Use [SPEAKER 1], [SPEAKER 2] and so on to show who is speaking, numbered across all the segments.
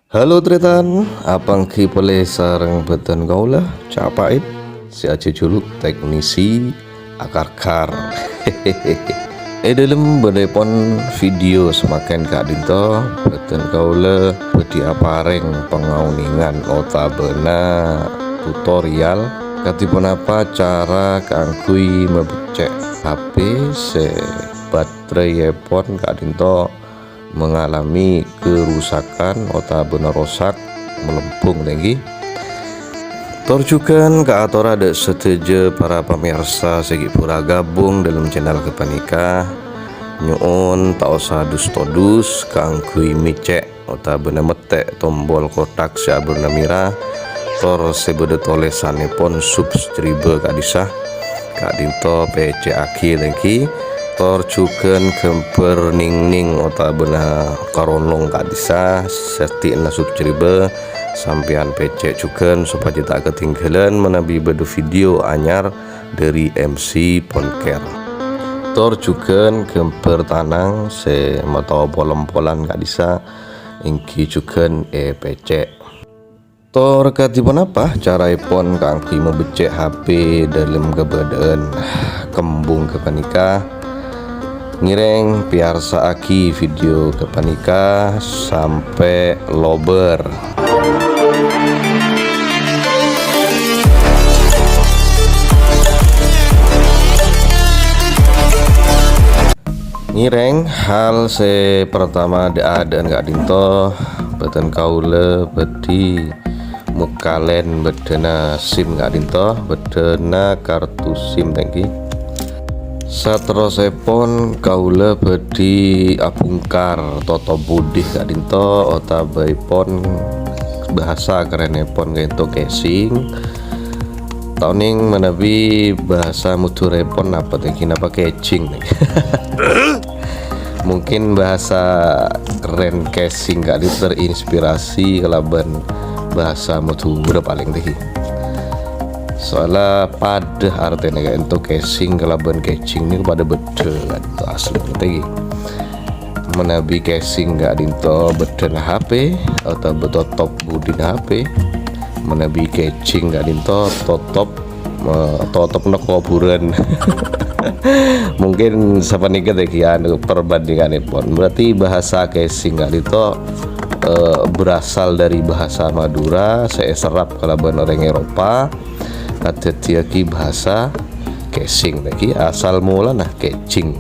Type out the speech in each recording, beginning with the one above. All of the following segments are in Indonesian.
[SPEAKER 1] Halo Tretan, abang ki boleh sareng beten gaula capait si Aceh Juluk teknisi akar-kar. Dalam bedepon video semakin kak dinto beten gaula bedi apareng pengauningan otabena tutorial katipun apa cara kangkui membecek HP se baterai iPhone kak dinto mengalami kerusakan otabena rosak melempung tinggi. Torjukan ke ator ada setuju para pemirsa segi pura gabung dalam channel Kepanika nyuun tak usah dus-todus kangkui micek otabena metek tombol kotak siaburna mira tor sebede tolesannya pon subscribe kak disah kak dinto PC aki tinggi torjukan kemper ning otabena karonong kak disah seti na subscribe sampean PC juga supaya tak ketinggalan menabi bedu video anyar dari MC Ponker. Tor juga kemper tanang se matau polem-polan kak disah ingki juga PC. Tor katipun apa cara iPhone kangki membecek HP dalam keberadaan kembung Kepanika ngireng piarsa aki video Kepanika sampai lober. Ngireng hal se pertama ada nggak dinto beten kaule beti mukalen bedena SIM nggak dinto bedena kartu SIM tangki satrosepon kaule bedi abungkar toto budih nggak dinto otabaipon bahasa keren pon gento casing tauning menabi bahasa muturepon apa tangki apa catching mungkin bahasa keren casing gak terinspirasi kelaban bahasa mutu udah paling tinggi soalnya pada artinya kayak untuk casing kelaban catching ini pada beda itu asli tinggi menabi casing gak dinto beda HP atau betul top budin HP menabi catching gak dinto top nok kuburan. Mungkin siapa nih kita perbandingan pon berarti bahasa casing kali itu berasal dari bahasa Madura saya serap kalaban orang Eropa kata tiaki bahasa casing lagi asal mula nah catching.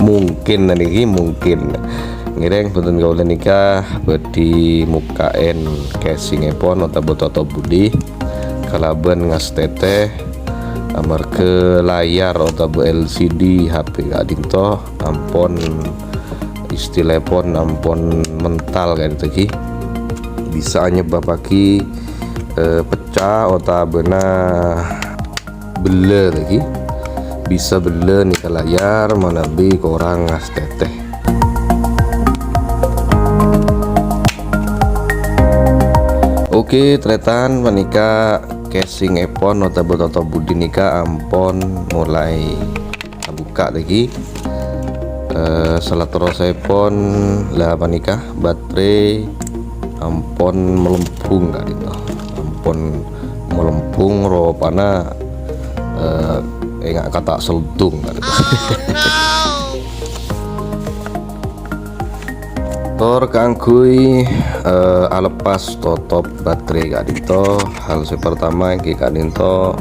[SPEAKER 1] Mungkin nanti mungkin ngireng betul kau nikah berdi mukain casing pon atau bototo budi kalaban ngas teteh amar ke layar atau LCD HP gak dinto ampon istilah pon ampon mental kayak gitu bisa nyebabaki pecah atau benar bele lagi bisa bele nih ke layar manabi korang ngas teteh. Oke tretan menikah casing iPhone atau budi nikah ampon mulai buka lagi salah terus iPhone lah nikah baterai ampon melempung kali itu ampon melempung ropana enggak kata seldung kali itu. Tor kangkui alepas totop baterai kak dinto hal pertama yang kak dinto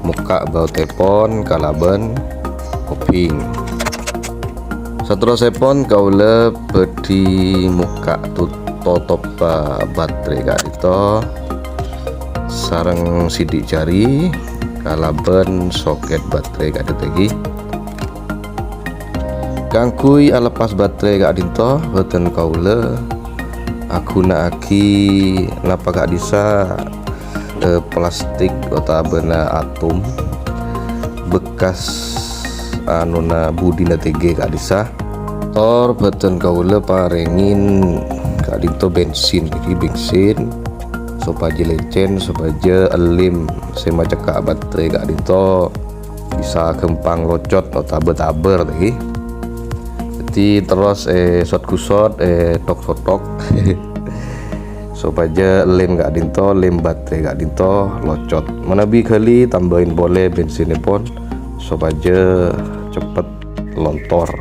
[SPEAKER 1] muka bau telepon kalaban koping seterusnya kaula bedi muka totop baterai kak dinto sarang sidik jari kalaban soket baterai kak dinto kangkui alepas baterai kak dinto beten kaula aku nak aki napa kak disa plastik atau bena atom bekas anuna budina TG kak disa tor beten kaula parengin kak dinto bensin bensin supaya lecen supaya elim sema cekak baterai kak dinto bisa kempang locot atau taber terus shot ku shot tok supaya lem gak dinto, lem baterai gak dinto locot. Menabi kali tambahin boleh bensinnya pun supaya cepet lontor.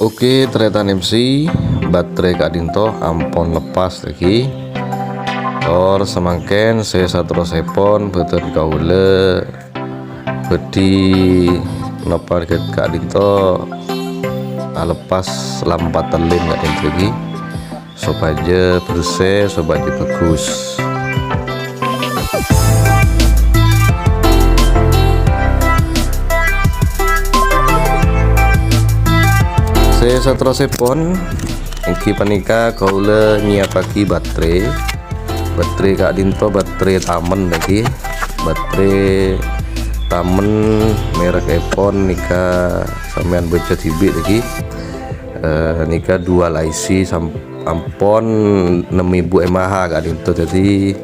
[SPEAKER 1] Oke, ternyata MC baterai gak dinto ampon lepas lagi. Or semangken saya satu sepon betul kaula beti nopar ke kak dinto lepas lambatan lem gak dinto lagi supaya bersih, supaya bagus. Saya satu sepon ingki panika kaula nyiapaki baterai kak dinto, baterai tamen lagi, baterai tamen merek iPhone nika sampean baca TV lagi. Nika dual IC ampon 6000 mAh kak dinto, jadi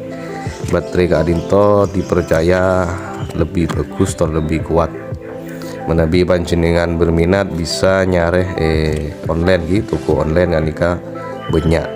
[SPEAKER 1] baterai kak dinto dipercaya lebih bagus atau lebih kuat. Menabi panjenengan berminat bisa nyareh online gitu, toko online kan nika banyak.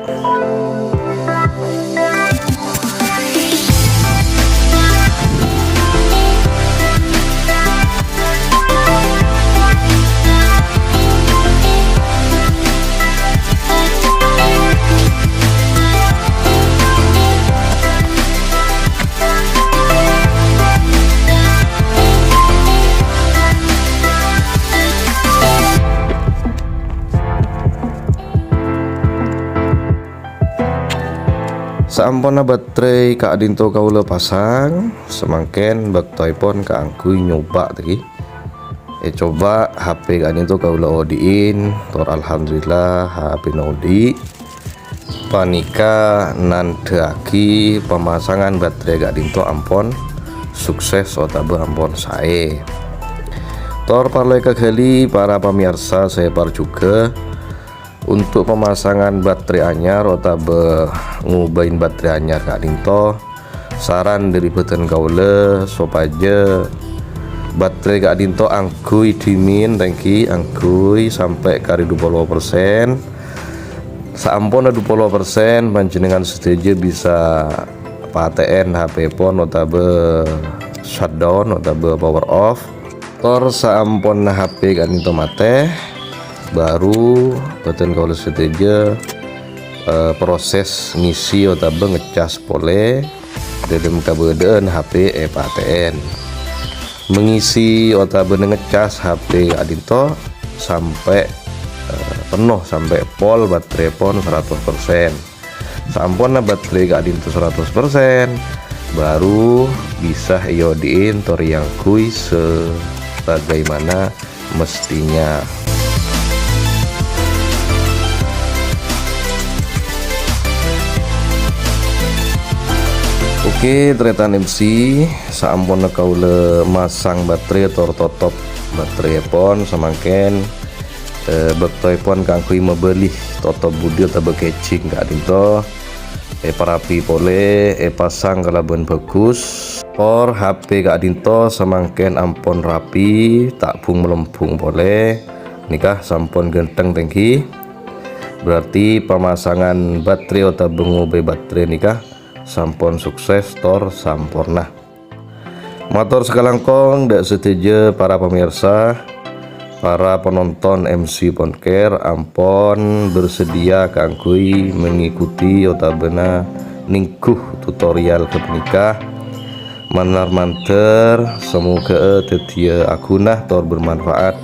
[SPEAKER 1] Sampona baterai kak dinto kaula pasang, semangken baktoi pon kaangkui nyoba tadi. Coba HP kak dinto kaula odiin, tor alhamdulillah HP odi. Panika nandeaki pemasangan baterai kak dinto ampon sukses otabe ampon sae. Tor parloi kekali para pemirsa saya par juga untuk pemasangan baterai anyar otabe ngubahin baterai anyar kak dinto, saran dari beten kaula supaya baterai kak dinto angkui dimin tangki angkui sampai kari 20%. Saampun 20% panjenengan setuju bisa paten HP pon otabe shutdown otabe power off. Tor saampun HP kak dinto mate baru beten kalau setuju proses ngisi otabe ngecas pole dalam kabedean HP paten mengisi otabe ngecas HP adinto sampai penuh sampai pol baterai pon 100%. Sampun baterai adinto 100% baru bisa iodiin tor yang kui sebagaimana mestinya. Oke, ternyata MC saampun kaula masang baterai atau top baterai pon semangken baktoi pon kangkui membeli toto budi atau bekecing kak dinto parapi pole pasang kalaban bagus or HP kak dinto semangken ampon rapi tak bung melempung pole nikah sampun genteng tengki berarti pemasangan baterai atau bengobe baterai nikah sampun sukses tor sampurna. Motor sekalangkong dak setuju para pemirsa, para penonton MC Ponker ampon bersedia kangkui mengikuti otabena ningkuh tutorial kepenikah manar manter semoga tetia akunah tor bermanfaat.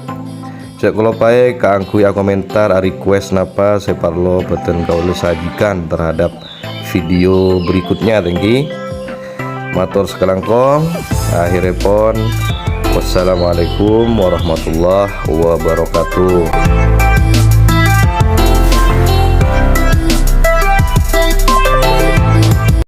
[SPEAKER 1] Cek kalau pae kangkui komentar request napa separlo beten kaula sajikan terhadap video berikutnya tinggi matur sekalangkong akhirnya pon wassalamualaikum warahmatullahi wabarakatuh.